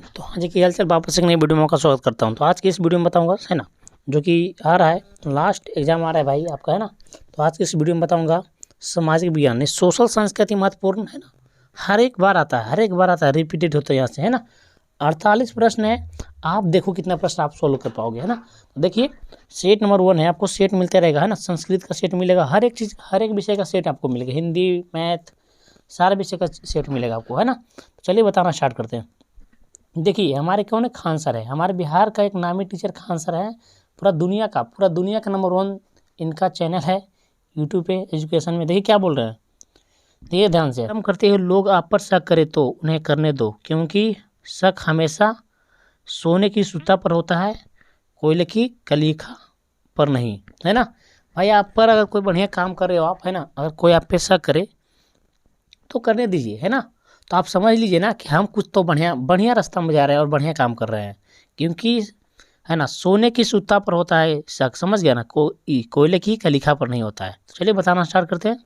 तो हाँ जी, की हाल चाल, वापस एक नई वीडियो में आपका स्वागत करता हूँ। तो आज की इस वीडियो में बताऊंगा, है ना, जो कि आ रहा है, लास्ट एग्जाम आ रहा है भाई आपका, है ना। तो आज की इस वीडियो में बताऊंगा सामाजिक विज्ञान ने सोशल साइंस का अति महत्वपूर्ण, है ना, हर एक बार आता है, रिपीटेड होता है यहाँ से, है ना। 48 प्रश्न है। आप देखो कितना प्रश्न आप सोल्व कर पाओगे, है ना। तो देखिए, सेट नंबर 1 है, आपको सेट मिलते रहेगा, है ना। संस्कृत का सेट मिलेगा, हर एक चीज़, हर एक विषय का सेट आपको मिलेगा, हिंदी, मैथ, सारे विषय का सेट मिलेगा आपको, है ना। तो चलिए बताना स्टार्ट करते हैं। देखिए, हमारे कौन है, खान सर है, हमारे बिहार का एक नामी टीचर खान सर है। पूरा दुनिया का नंबर 1 इनका चैनल है यूट्यूब पे एजुकेशन में। देखिए क्या बोल रहे हैं, देखिए ध्यान से। हम करते हैं, लोग आप पर शक करे तो उन्हें करने दो, क्योंकि शक हमेशा सोने की सूता पर होता है, कोयले की कलीखा पर नहीं, है ना। भाई आप पर अगर कोई बढ़िया काम कर रहे हो आप, है ना, अगर कोई आप पे शक करे तो करने दीजिए, है ना। तो आप समझ लीजिए ना कि हम कुछ तो बढ़िया रास्ता में जा रहे हैं और बढ़िया काम कर रहे हैं, क्योंकि, है ना, सोने की सूता पर होता है शक, समझ गया ना, कोयले की कलीखा पर नहीं होता है। तो चलिए बताना स्टार्ट करते हैं।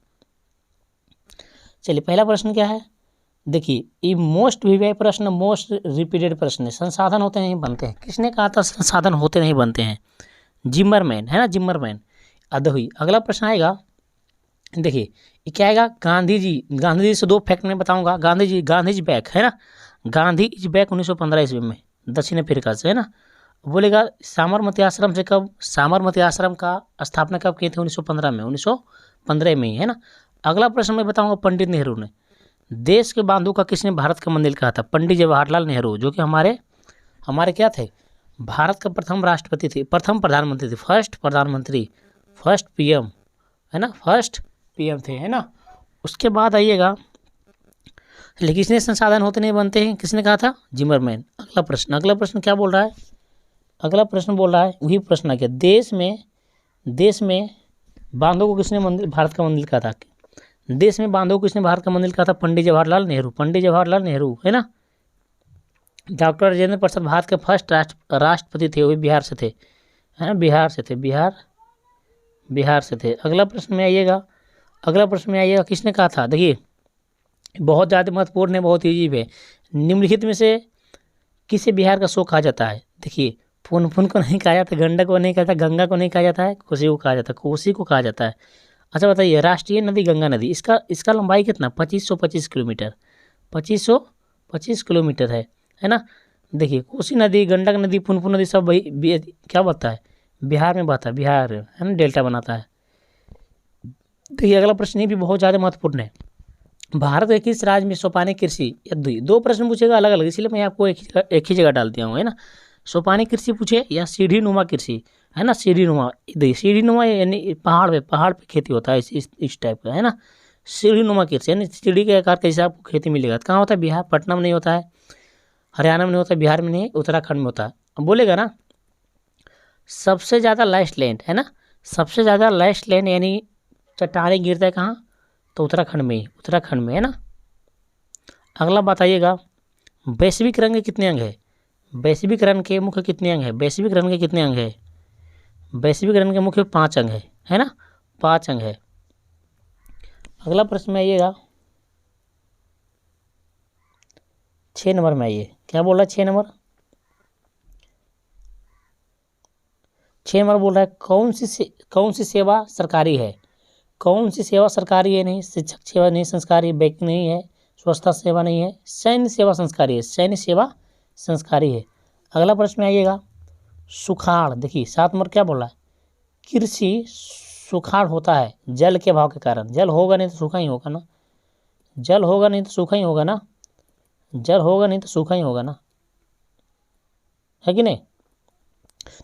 चलिए पहला प्रश्न क्या है, देखिए, ये मोस्ट वीवीआई प्रश्न, मोस्ट रिपीटेड प्रश्न है। संसाधन होते नहीं बनते हैं, किसने कहा था संसाधन होते नहीं बनते हैं? जिमरमैन, है ना, जिमरमैन। अदोही। अगला प्रश्न आएगा, देखिए ये क्या आएगा, गांधी जी से 2 फैक्ट मैं बताऊंगा। गांधी जी बैक, है ना, गांधी इज बैक 1915 ईस्वी में दक्षिण अफ्रीका से, है ना। बोलेगा साबरमती आश्रम का स्थापना कब की थी? 1915 में, 1915 में ही, है ना। अगला प्रश्न मैं बताऊंगा, पंडित नेहरू ने देश के बांधों का किसने भारत का मंदिर कहा था? पंडित जवाहरलाल नेहरू, जो कि हमारे क्या थे, भारत का प्रथम राष्ट्रपति थे, प्रथम प्रधानमंत्री थे, फर्स्ट पीएम, है ना, फर्स्ट पीएम थे, है ना। उसके बाद आइएगा, लेकिन किसने संसाधन होते नहीं बनते हैं, किसने कहा था? जिमरमैन। अगला प्रश्न क्या बोल रहा है? अगला प्रश्न बोल रहा है, वही प्रश्न आ गया, देश में बांधों को किसने भारत का मंदिर कहा था? देश में बांधों को किसने भारत का मंदिर कहा था? पंडित जवाहरलाल नेहरू, है ना। डॉक्टर राजेंद्र प्रसाद भारत के फर्स्ट राष्ट्रपति थे, वो भी बिहार से थे, है ना, बिहार से थे। अगला प्रश्न में आइएगा, किसने कहा था? देखिए बहुत ज़्यादा महत्वपूर्ण है, बहुत ईजी है। निम्नलिखित में से किसे बिहार का शो कहा जाता है? देखिए, पुनपुन को नहीं कहा जाता, गंडक को नहीं कहा जाता, गंगा को नहीं कहा जाता है, कोसी को कहा जाता है। अच्छा बताइए, राष्ट्रीय नदी गंगा नदी, इसका लंबाई कितना? 2525 किलोमीटर, 2525 किलोमीटर है ना। देखिए, कोसी नदी, गंडक नदी, पुनपुन नदी सब वही क्या बता है, बिहार में बहता है, बिहार, है ना, डेल्टा बनाता है। देखिए अगला प्रश्न ये भी बहुत ज़्यादा महत्वपूर्ण है, भारत के किस राज्य में सोपानी कृषि? 2 प्रश्न पूछेगा अलग अलग, इसलिए मैं आपको एक ही जगह डाल दिया हूँ, है ना। सोपानी कृषि पूछे या सीढ़ी नुमा कृषि, है ना, सीढ़ी नुमा यानी पहाड़ पे खेती होता है, इस टाइप का, है ना। सीढ़ी नुमा कृषि यानी सीढ़ी के आकार का हिसाब खेती मिलेगा। कहाँ होता है? बिहार, पटना में नहीं होता है, हरियाणा में नहीं होता है, बिहार में नहीं, उत्तराखंड में होता है। अब बोलेगा ना, सबसे ज़्यादा लाइस्ट लैंड, है ना, सबसे ज़्यादा लाइस्ट लैंड यानी चट्टानें गिरता है कहाँ? तो उत्तराखंड में, है ना। अगला बताइएगा, वैश्विक रंग के कितने अंग है? वैश्विक रंग के मुख्य कितने अंग है? वैश्विक रंग के मुख्य 5 अंग है ना, 5 अंग है। अगला प्रश्न में आइएगा, 6 नंबर में आइए, क्या बोल रहा है 6 नंबर? 6 नंबर बोल रहा है, कौन सी सेवा सरकारी है? कौन सी सेवा सरकारी है? नहीं, शिक्षक सेवा नहीं संस्कारी, बैंक नहीं है, स्वच्छता सेवा नहीं है, सैन्य सेवा संस्कारी है। अगला प्रश्न में आइएगा, सुखाड़। देखिए 7 नंबर क्या बोल रहा है, कृषि सुखाड़ होता है जल के अभाव के कारण। जल होगा नहीं तो सूखा ही होगा ना, है कि नहीं।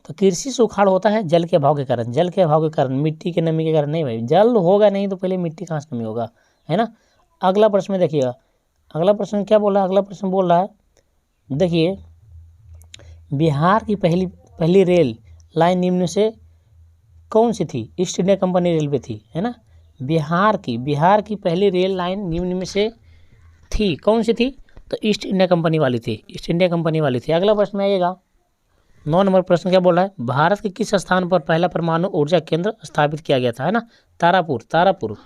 तो कृषि सुखाड़ होता है जल के अभाव के कारण, मिट्टी की नमी के कारण नहीं भाई, जल होगा नहीं तो पहले मिट्टी कहाँ से नमी होगा, है ना। अगला प्रश्न में देखिएगा, अगला प्रश्न क्या बोल रहा है? अगला प्रश्न बोल रहा है, देखिए, बिहार की पहली रेल लाइन निम्न से कौन सी थी? ईस्ट इंडिया कंपनी रेलवे थी, है ना। बिहार की पहली रेल लाइन निम्न में से थी, कौन सी थी? तो ईस्ट इंडिया कंपनी वाली थी। अगला प्रश्न में आइएगा, 9 नंबर प्रश्न क्या बोल रहा है, भारत के किस स्थान पर पहला परमाणु ऊर्जा केंद्र स्थापित किया गया था? है ना, तारापुर।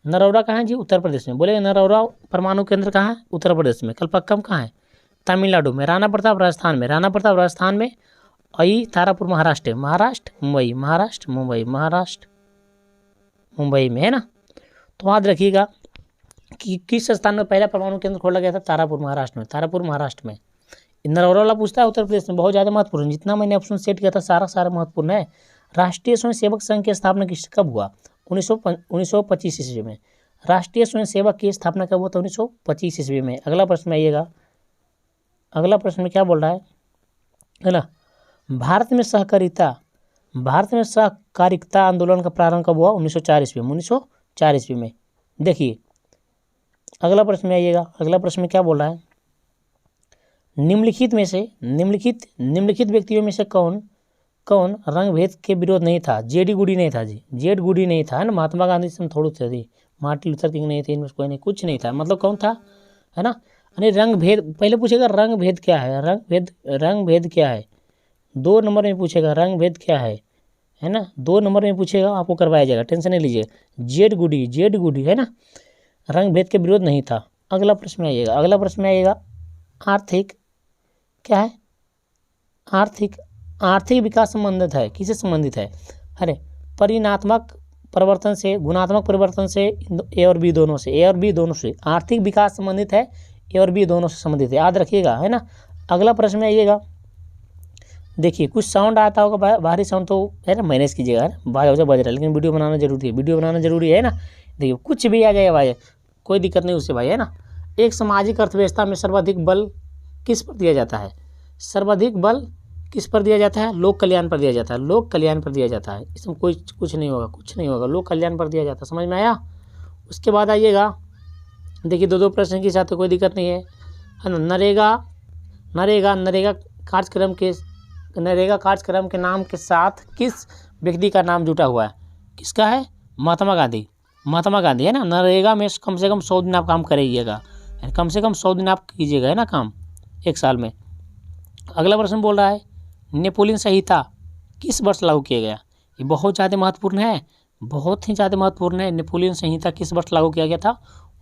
नरौरा कहाँ है जी? उत्तर प्रदेश में। बोले नरौरा परमाणु केंद्र कहाँ है? उत्तर प्रदेश में। कलपक्कम कहाँ है? तमिलनाडु में, राणा प्रताप राजस्थान में, राणा प्रताप राजस्थान में, आई तारापुर महाराष्ट्र, महाराष्ट्र मुंबई, महाराष्ट्र मुंबई, महाराष्ट्र मुंबई में, है ना। तो याद रखिएगा कि किस स्थान में पहला परमाणु केंद्र खोला गया था, तारापुर महाराष्ट्र में, तारापुर महाराष्ट्र में। इंदौर वाला पूछता है उत्तर प्रदेश में, बहुत ज़्यादा महत्वपूर्ण, जितना मैंने ऑप्शन सेट किया था सारा महत्वपूर्ण है। राष्ट्रीय स्वयंसेवक संघ की स्थापना कब हुआ, 1925 ईस्वी में। राष्ट्रीय स्वयंसेवक की स्थापना कब हुआ था, 1925 ईस्वी में। अगला प्रश्न में आइएगा, अगला प्रश्न में क्या बोल रहा है ना, भारत में सहकारिता आंदोलन का प्रारंभ कब हुआ, 1904 ईस्वी में, 1904 ईस्वी में। देखिए अगला प्रश्न में आइएगा, अगला प्रश्न में क्या बोल रहा है, निम्नलिखित व्यक्तियों में से कौन रंग भेद के विरोध नहीं था, जेडी गुडी नहीं था जी, जेड गुडी नहीं था, है ना। महात्मा गांधी से थोड़ू थे जी, मार्टिन लूथर किंग नहीं थे, इनमें कोई नहीं, कुछ नहीं था, मतलब कौन था, है ना। यानी रंग भेद, पहले पूछेगा रंग भेद क्या है, रंग भेद क्या है, 2 नंबर में पूछेगा रंग भेद क्या है ना, 2 नंबर में पूछेगा, आपको करवाया जाएगा, टेंशन नहीं लीजिएगा। जेड गुडी, है ना, रंग भेद के विरोध नहीं था। अगला प्रश्न में आइएगा, अगला प्रश्न में आइएगा, आर्थिक क्या है, आर्थिक विकास संबंधित है, किससे संबंधित है, अरे परिणात्मक परिवर्तन से, गुणात्मक परिवर्तन से, ए और बी दोनों से, आर्थिक विकास संबंधित है, ए और बी दोनों से संबंधित है, याद रखिएगा, है ना। अगला प्रश्न में आइएगा, देखिए कुछ साउंड आता होगा, बाहरी साउंड तो है ना, मैनेज कीजिएगा, है ना, बाहर बज रहा है, लेकिन वीडियो बनाना जरूरी है, ना। देखिए कुछ भी आ जाए भाई, कोई दिक्कत नहीं उससे भाई, है ना। एक सामाजिक अर्थव्यवस्था में सर्वाधिक बल किस पर दिया जाता है, सर्वाधिक बल किस पर दिया जाता है, लोक कल्याण पर दिया जाता है, लोक कल्याण पर दिया जाता है, इसमें कुछ नहीं होगा, लोक कल्याण पर दिया जाता है, समझ में आया। उसके बाद आइएगा, देखिए 2 प्रश्न के साथ कोई दिक्कत नहीं है ना। नरेगा कार्यक्रम के नाम के साथ किस व्यक्ति का नाम जुटा हुआ है, किसका है, महात्मा गांधी, है ना। नरेगा में कम से कम 100 दिन आप काम करिएगा, कम से कम 100 दिन आप कीजिएगा, है ना, काम 1 साल में। अगला प्रश्न बोल रहा है, नेपोलियन संहिता किस वर्ष लागू किया गया, ये बहुत ज़्यादा महत्वपूर्ण है, बहुत ही ज़्यादा महत्वपूर्ण है। नेपोलियन संहिता किस वर्ष लागू किया गया था,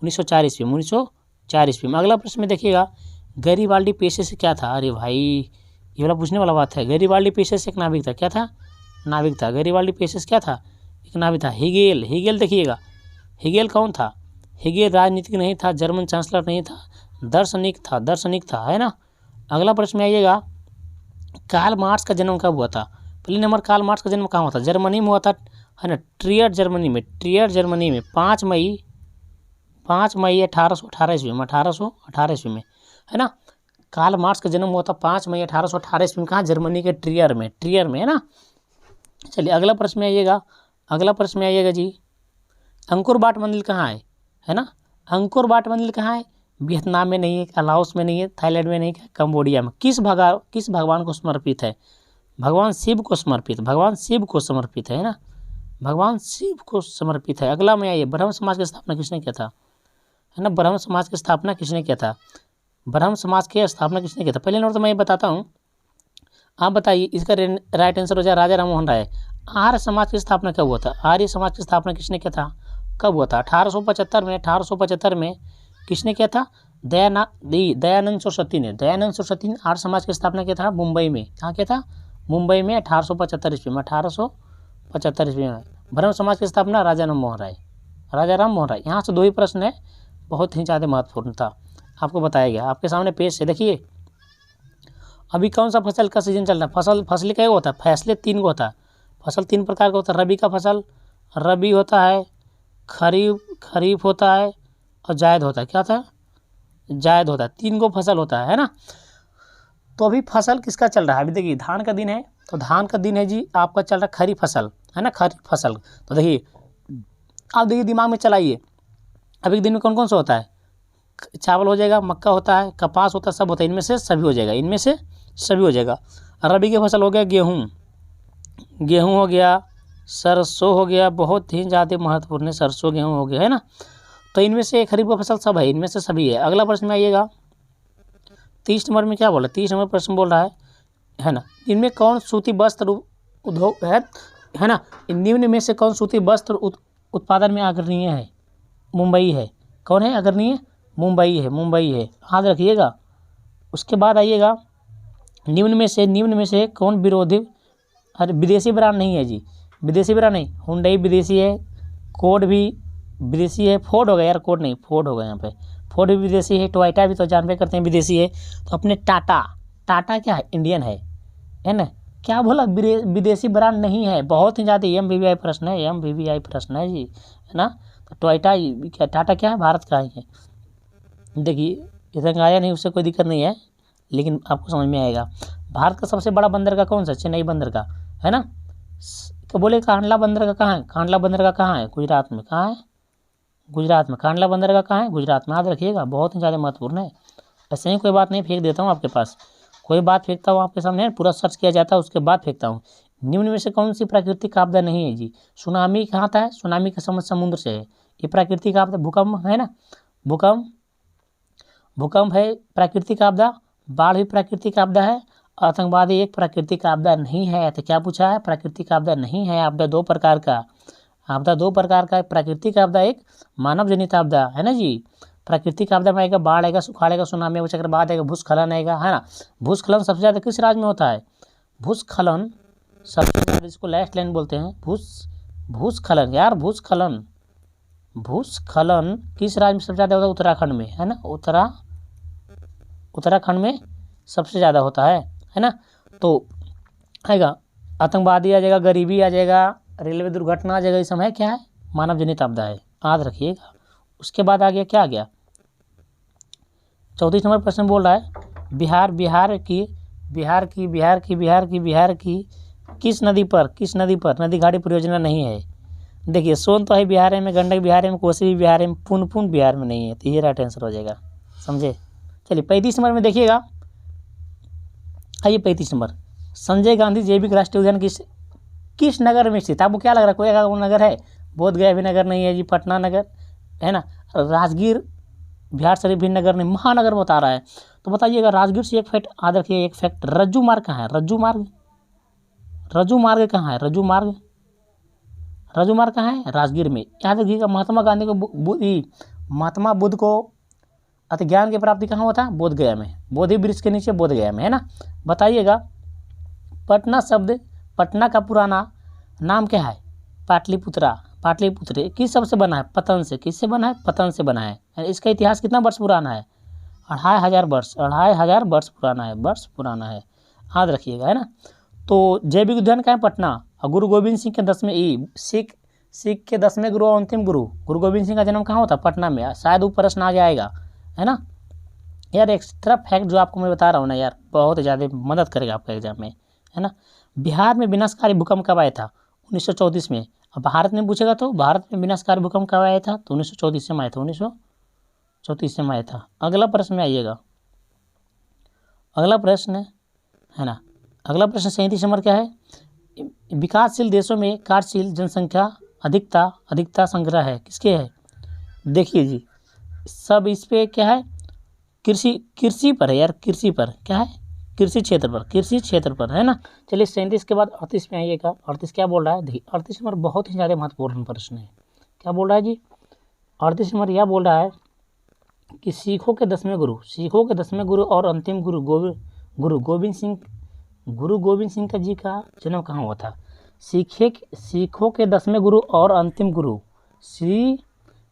1904 ईस्वी में, 1904 ईस्वी में। अगला प्रश्न में देखिएगा, गैरिबाल्डी पेशे से क्या था, अरे भाई ये वाला पूछने वाला बात है। गैरिबाल्डी पेशे से एक नाविक था, क्या था, नाविक था। गैरिबाल्डी पेशे से क्या था, एक नाविक था। हेगेल देखिएगा, हेगेल कौन था, हेगेल राजनीतिक नहीं था, जर्मन चांसलर नहीं था, दार्शनिक था, है ना। अगला प्रश्न में आइएगा, कार्ल मार्क्स का जन्म कब हुआ था, पहले नंबर कार्ल मार्क्स का जन्म कहाँ हुआ था, जर्मनी में हुआ था, है ना, ट्रियर जर्मनी में 5 मई 1818 ईस्वी में, 1818 ईस्वी में, है ना। कार्ल मार्क्स का जन्म हुआ था 5 मई 1818 ईस्वी में, कहाँ, जर्मनी के ट्रियर में, है ना। चलिए अगला प्रश्न में आइएगा जी, अंकुर वाट मंदिर कहाँ है ना, अंकुर वाट मंदिर कहाँ है, वियतनाम में नहीं है, लाओस में नहीं है, थाईलैंड में नहीं है, कंबोडिया में। किस भगवान को समर्पित है, भगवान शिव को समर्पित है ना, भगवान शिव को समर्पित है। अगला में आइए, ब्रह्म समाज की स्थापना किसने किया था, है ना, ब्रह्म समाज की स्थापना किसने किया था, पहले नंबर तो मैं ये बताता हूँ, आप बताइए, इसका राइट आंसर हो जाए राजा राममोहन राय। आर्य समाज की स्थापना कब हुआ था, आर्य समाज की स्थापना किसने किया था, कब हुआ था, 1875 में किसने किया था, दयानंद सरस्वती ने आर्य समाज की स्थापना किया था मुंबई में, कहाँ किया था, मुंबई में 1875 ईस्वी में, 1875 ईस्वी में। ब्रह्म समाज की स्थापना राजा राममोहन राय। यहाँ से 2 ही प्रश्न है, बहुत ही ज़्यादा महत्वपूर्ण था, आपको बताया गया। आपके सामने पेज से देखिए, अभी कौन सा फसल का सीजन चल रहा है, फसल क्या होता है, फैसले 3 को होता है, फसल 3 प्रकार का होता है, रबी का फसल, रबी होता है, खरीफ होता है और जायद होता है, क्या होता है, जायद होता है, 3 को फसल होता है ना। तो अभी फसल किसका चल रहा है, अभी देखिए धान का दिन है, तो धान का दिन है जी आपका चल रहा है खरीफ फसल, है ना, खरीफ फसल। तो देखिए आप देखिए दिमाग में चलाइए, अभी के दिन में कौन कौन सा होता है, चावल हो जाएगा, मक्का होता है, कपास होता है, सब होता है, इनमें से सभी हो जाएगा। रबी की फसल हो गया गेहूँ हो गया, सरसों हो गया, बहुत ही ज़्यादा महत्वपूर्ण है, सरसों गेहूँ हो गया, है ना। तो इनमें से खरीफ का फसल सब है, इनमें से सभी है। अगला प्रश्न में आइएगा, 30 नंबर में क्या बोला, 30 नंबर प्रश्न बोल रहा है ना, इनमें कौन सूती वस्त्र उद्योग है ना, निम्न में से कौन सूती वस्त्र उत्पादन में अग्रणीय है, मुंबई है, कौन है अग्रणीय, मुंबई है, याद रखिएगा, उसके बाद आइएगा, निम्न में से कौन विरोधी, अरे विदेशी ब्रांड नहीं है जी, विदेशी ब्रांड नहीं, हुंडई विदेशी है, कोड भी विदेशी है, फोर्ड हो गया यार, कोड नहीं फोर्ड हो गया यहाँ पे, फोर्ड भी विदेशी है, टोयोटा भी तो जानते करते हैं विदेशी है। तो अपने टाटा क्या है, इंडियन है ना। क्या बोला, विदेशी ब्रांड नहीं है, बहुत ही ज़्यादा MVVI प्रश्न है, MVVI प्रश्न है जी, है ना। तो टोयोटा क्या, टाटा क्या है, भारत का ही है। देखिए रंग आया नहीं, उससे कोई दिक्कत नहीं है, लेकिन आपको समझ में आएगा। भारत का सबसे बड़ा बंदर का कौन सा, चेन्नई बंदर का, है ना। क्या बोले, कांडला बंदर का कहाँ है, कांडला बंदर का कहाँ है, गुजरात में, कहाँ है, गुजरात में। कांडला बंदर का कहाँ है, गुजरात में, याद रखिएगा, बहुत ही ज़्यादा महत्वपूर्ण है। ऐसे ही कोई बात नहीं फेंक देता हूँ आपके पास, कोई बात फेंकता हूँ आपके सामने, पूरा सर्च किया जाता है उसके बाद फेंकता हूँ। निम्न में से कौन सी प्राकृतिक आपदा नहीं है जी, सुनामी कहाँ आता है, सुनामी का समझ समुद्र से है, ये प्राकृतिक आपदा। भूकंप है ना, भूकंप है प्राकृतिक आपदा, बाढ़ भी प्राकृतिक आपदा है, आतंकवादी एक प्राकृतिक आपदा नहीं है। तो क्या पूछा है, प्राकृतिक आपदा नहीं है। आपदा दो प्रकार का है, प्राकृतिक आपदा एक मानव जनित आपदा, है ना जी। प्राकृतिक आपदा में आएगा बाढ़ आएगा, सुखाड़ आएगा, सुनामी आएगा, चक्रवात आएगा, भूस्खलन आएगा, है ना। भूस्खलन सबसे ज़्यादा किस राज्य में होता है, भूस्खलन सबसे ज़्यादा, इसको लास्ट लाइन बोलते हैं, भूस्खलन यार, भूस्खलन किस राज्य में सबसे ज़्यादा होता है, उत्तराखंड में, है ना। उत्तराखंड में सबसे ज़्यादा होता है ना। तो आएगा आतंकवादी आ जाएगा, गरीबी आ जाएगा, रेलवे दुर्घटना आ जाएगा, इस समय क्या है, मानव जनित आपदा है, याद रखिएगा। उसके बाद आ गया, क्या आ गया, 34 नंबर प्रश्न बोल रहा है, बिहार की किस नदी पर नदी घाटी परियोजना नहीं है। देखिए सोन तो है बिहार में, गंडक बिहार में, कोसी भी बिहार में, पुनपुन बिहार में नहीं है, तो ये राइट आंसर हो जाएगा, समझे। चलिए 35 नंबर में देखिएगा, आइए 35 नंबर, संजय गांधी जैविक राष्ट्रीय उद्यान किस नगर में स्थित, आपको क्या लग रहा है, कोई अगर नगर है, बोधगया भी नगर नहीं है जी, पटना नगर है ना, राजगीर बिहार शरीफ भी नगर नहीं, महानगर बता रहा है। तो बताइएगा, राजगीर से एक फैक्ट याद रखिए, एक फैक्ट, रज्जू मार्ग कहाँ है, रज्जू मार्ग कहाँ है, रज्जू मार्ग कहाँ है, राजगीर में, याद रखिएगा। महात्मा बुद्ध को अति ज्ञान की प्राप्ति कहाँ होता है, बोधगया में, बोधि वृक्ष के नीचे बोधगया में, है ना। बताइएगा, पटना का पुराना नाम क्या है, पाटलिपुत्र किस शब्द से बना है, पतन से, किससे बना है, पतन से बना है। इसका इतिहास कितना वर्ष पुराना है, 2500 वर्ष पुराना है, याद रखिएगा, है ना। तो जैविक उद्यान का है पटना, और गुरु गोविंद सिंह के 10वें सिख के 10वें गुरु और अंतिम गुरु गोविंद सिंह का जन्म कहाँ होता है, पटना में, शायद वो प्रश्न आ जाएगा, है ना। यार एक्स्ट्रा फैक्ट जो आपको मैं बता रहा हूँ ना यार, बहुत ज़्यादा मदद करेगा आपका एग्जाम में, है ना। बिहार में विनाशकारी भूकंप कब आया था, 1934 में। अब भारत में पूछेगा तो भारत में विनाशकारी भूकंप कब आया था, तो 1934 में आया था, 1934 में आया था। अगला प्रश्न में आइएगा, अगला प्रश्न है ना, अगला प्रश्न 37 नंबर क्या है, विकासशील देशों में कार्यशील जनसंख्या अधिकता संग्रह है किसके है। देखिए जी, सब इस पे क्या है, कृषि पर है यार, कृषि पर क्या है, कृषि क्षेत्र पर, है ना। चलिए 37 के बाद 38 में आइएगा। 38 क्या बोल रहा है, देखिए 38 नंबर बहुत ही ज़्यादा महत्वपूर्ण प्रश्न है। क्या बोल रहा है जी, 38 नंबर यह बोल रहा है कि सिखों के 10वें गुरु और अंतिम गुरु गोविंद सिंह का जी का जन्म कहाँ हुआ था। सिखों के 10वें गुरु और अंतिम गुरु श्री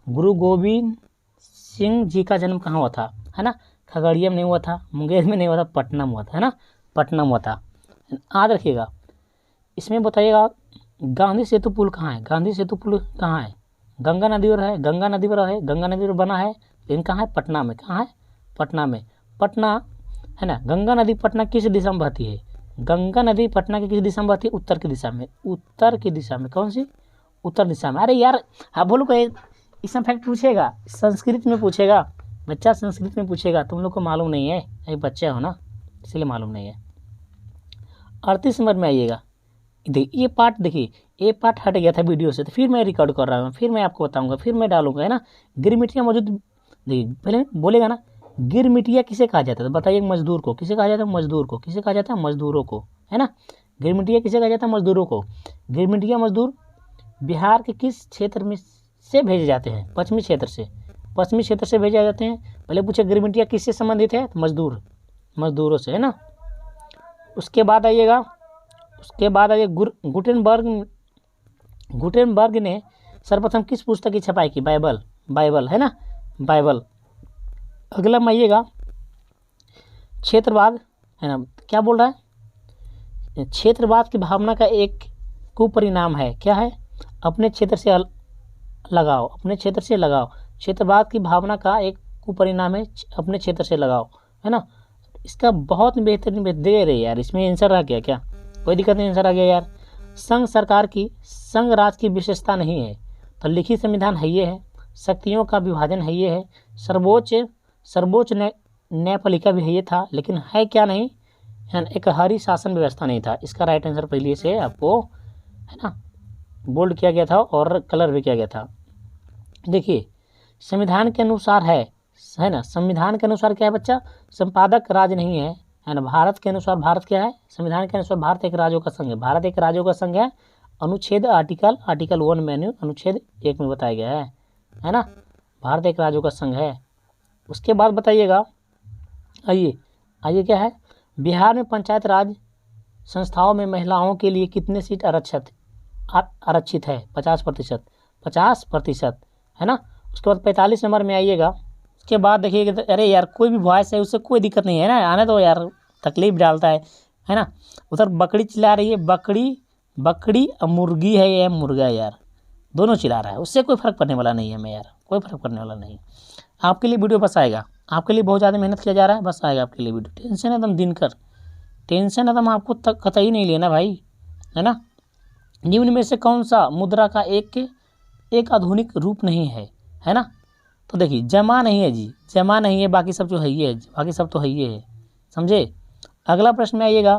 गुरु गोविंद सिंह जी का जन्म कहाँ हुआ था, है ना। खगड़िया में नहीं हुआ था, मुंगेर में नहीं हुआ था, पटना में हुआ था, है ना, पटना में हुआ था, याद रखिएगा। इसमें बताइएगा, गांधी सेतु पुल कहाँ है, गंगा नदी पर है, गंगा नदी पर बना है, लेकिन कहाँ है, पटना में, कहाँ है, पटना में, पटना है ना। गंगा नदी पटना किस दिशा में बहती है, गंगा नदी पटना की किस दिशा में बहती है, उत्तर की दिशा में, कौन सी, उत्तर दिशा में। अरे यार आप बोलो कोई इसमें फैक्ट पूछेगा, संस्कृत में पूछेगा, बच्चा संस्कृत में पूछेगा, तुम लोग को मालूम नहीं है, अभी बच्चे हो ना, इसलिए मालूम नहीं है। 38 नंबर में आइएगा, ये पार्ट हट गया था वीडियो से, तो फिर मैं रिकॉर्ड कर रहा हूँ, फिर मैं आपको बताऊंगा, फिर मैं डालूंगा, है ना। गिरमिटिया मौजूद, देखिए पहले बोलेगा ना, गिरमिटिया किसे कहा जाता है, तो बताइए मजदूर को, किसे कहा जाता है, मजदूरों को, है ना। गिरमिटिया किसे कहा जाता है, मजदूरों को। गिरमिटिया मजदूर बिहार के किस क्षेत्र में से भेजे जाते हैं, पश्चिमी क्षेत्र से भेजे जाते हैं। पहले पूछे गिरमिटिया किससे संबंधित है, तो मजदूर, मजदूरों से, है ना। उसके बाद आइए गुटेनबर्ग ने सर्वप्रथम किस पुस्तक की छपाई की? बाइबल, है ना, बाइबल। अगला में आइएगा क्षेत्रवाद, है ना। क्या बोल रहा है? क्षेत्रवाद की भावना का एक कुपरिणाम है, क्या है? अपने क्षेत्र से लगाओ, अपने क्षेत्र से लगाओ। क्षेत्रवाद की भावना का एक कुपरिणाम है अपने क्षेत्र से लगाओ, है ना। इसका बहुत बेहतरीन दे रहे यार, इसमें आंसर आ गया क्या? कोई दिक्कत नहीं, आंसर आ गया यार। संघ सरकार की, संघ राज की विशेषता नहीं है, तो लिखित संविधान है ये है। शक्तियों का विभाजन है ये है। सर्वोच्च न्यायपालिका भी है ये था, लेकिन है क्या नहीं? एक हरी शासन व्यवस्था नहीं था। इसका राइट आंसर पहले से आपको, है ना, बोल्ड किया गया था और कलर भी किया गया था। देखिए संविधान के अनुसार है ना, संविधान के अनुसार क्या है बच्चा? संपादक राज नहीं है ना। भारत के अनुसार भारत क्या है? संविधान के अनुसार भारत एक राज्यों का संघ है। भारत एक राज्यों का संघ है। अनुच्छेद आर्टिकल 1 में, अनुच्छेद 1 में बताया गया है ना। भारत एक राज्यों का संघ है। उसके बाद बताइएगा, आइए क्या है? बिहार में पंचायत राज संस्थाओं में महिलाओं के लिए कितने सीट आरक्षित है? 50%, है ना। उसके बाद 45 नंबर में आइएगा। उसके बाद देखिएगा, अरे यार कोई भी वॉइस है उससे कोई दिक्कत नहीं है ना, आने दो यार, तकलीफ डालता है ना। उधर बकरी चिल्ला रही है, बकरी और मुर्गी है या मुर्गा यार, दोनों चिल्ला रहा है, उससे कोई फर्क पड़ने वाला नहीं है मैं यार, कोई फर्क पड़ने वाला नहीं। आपके लिए वीडियो बस आएगा, आपके लिए बहुत ज़्यादा मेहनत किया जा रहा है, बस आएगा आपके लिए वीडियो। टेंशन एकदम दिनकर, टेंशन एकदम आपको तक कतई नहीं लेना भाई, है ना। निम्न में से कौन सा मुद्रा का एक आधुनिक रूप नहीं है ना। तो देखिए जमा नहीं है जी, जमा नहीं है, बाकी सब जो है ये है, बाकी सब तो है ये है, समझे। अगला प्रश्न में आइएगा।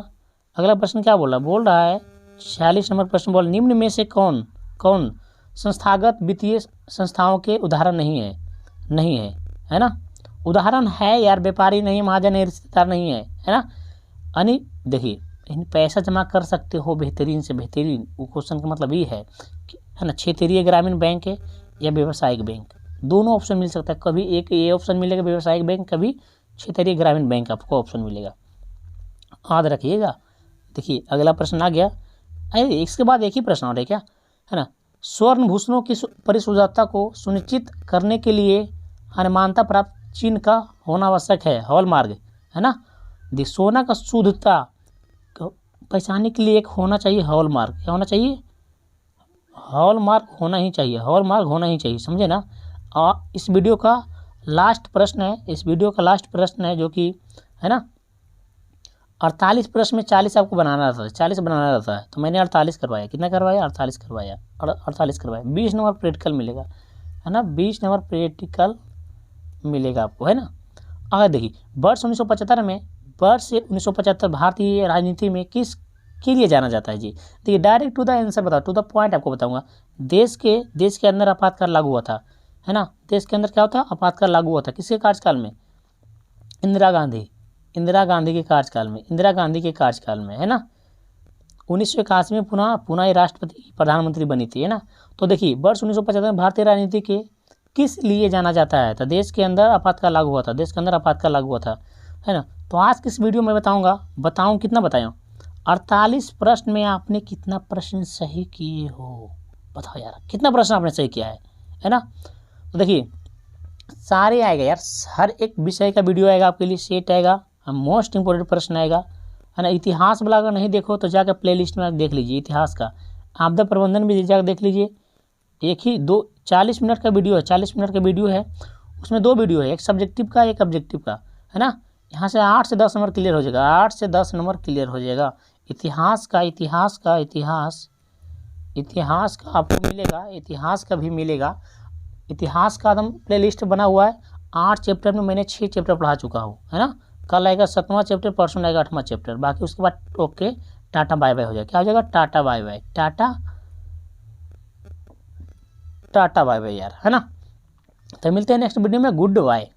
अगला प्रश्न क्या बोल रहा है? 46 नंबर प्रश्न बोल, निम्न में से कौन संस्थागत वित्तीय संस्थाओं के उदाहरण नहीं है ना। उदाहरण है यार, व्यापारी नहीं, महाजन नहीं, रिश्तेदार नहीं है ना। यानी देखिए इन पैसा जमा कर सकते हो बेहतरीन से बेहतरीन, वो क्वेश्चन का मतलब ये है ना। क्षेत्रीय ग्रामीण बैंक है या व्यावसायिक बैंक, दोनों ऑप्शन मिल सकता है। कभी एक ये ऑप्शन मिलेगा व्यावसायिक बैंक, कभी क्षेत्रीय ग्रामीण बैंक आपको ऑप्शन मिलेगा, याद रखिएगा। देखिए अगला प्रश्न आ गया। अरे इसके बाद एक ही प्रश्न और है क्या, है ना। स्वर्ण भूषणों की परिशुद्धता को सुनिश्चित करने के लिए मान्यता प्राप्त चिन्ह का होना आवश्यक है, हॉलमार्क, है ना। सोना का शुद्धता पहचानने के लिए एक होना चाहिए हॉलमार्क। क्या होना चाहिए? हॉलमार्क होना ही चाहिए, हॉलमार्क होना ही चाहिए, समझे ना। और इस वीडियो का लास्ट प्रश्न है, जो कि है ना 48 प्रश्न में 40 आपको बनाना रहता है, 40 बनाना रहता है, तो मैंने 48 करवाया। कितना करवाया? 48 करवाया, 48 करवाया। 20 नंबर प्रैक्टिकल मिलेगा, है ना, 20 नंबर प्रैक्टिकल मिलेगा आपको, है ना। अगर देखिए वर्ष 1975 भारतीय राजनीति में किस के लिए जाना जाता है जी? देखिए डायरेक्ट टू द आंसर बताओ, टू द पॉइंट आपको बताऊंगा। देश के अंदर आपातकाल लागू हुआ था, है ना। देश के अंदर क्या होता? आपातकाल लागू हुआ था। किसके कार्यकाल में? इंदिरा गांधी के कार्यकाल में, है ना। 1981 में पुनः राष्ट्रपति प्रधानमंत्री बनी थी, है ना। तो देखिए वर्ष 1975 में भारतीय राजनीति के किस लिए जाना जाता है? तो देश के अंदर आपातकाल लागू हुआ था, है ना। तो आज किस वीडियो में बताऊं कितना बताया? 48 प्रश्न में आपने कितना प्रश्न सही किए हो? बताओ यार, कितना प्रश्न आपने सही किया है ना। तो देखिए सारे आएगा यार, हर एक विषय का वीडियो आएगा आपके लिए, सेट आएगा, मोस्ट इंपोर्टेंट प्रश्न आएगा, है ना। इतिहास वाला अगर नहीं देखो तो जाकर प्लेलिस्ट में देख लीजिए इतिहास का। आपदा प्रबंधन भी जाकर देख लीजिए। 40 मिनट का वीडियो है, 40 मिनट का वीडियो है, उसमें 2 वीडियो है, एक सब्जेक्टिव का एक ऑब्जेक्टिव का, है ना। यहाँ से 8 से 10 नंबर क्लियर हो जाएगा, 8 से 10 नंबर क्लियर हो जाएगा। इतिहास का आपको मिलेगा, इतिहास का भी मिलेगा। इतिहास का एकदम प्लेलिस्ट बना हुआ है। 8 चैप्टर में मैंने 6 चैप्टर पढ़ा चुका हूँ, है ना। कल आएगा 7वां चैप्टर, परसों आएगा 8वां चैप्टर, बाकी उसके बाद ओके टाटा बाय बाय हो जाएगा। क्या हो जाएगा? टाटा बाय बाय यार, है ना। तो मिलते हैं नेक्स्ट वीडियो में। Good bye.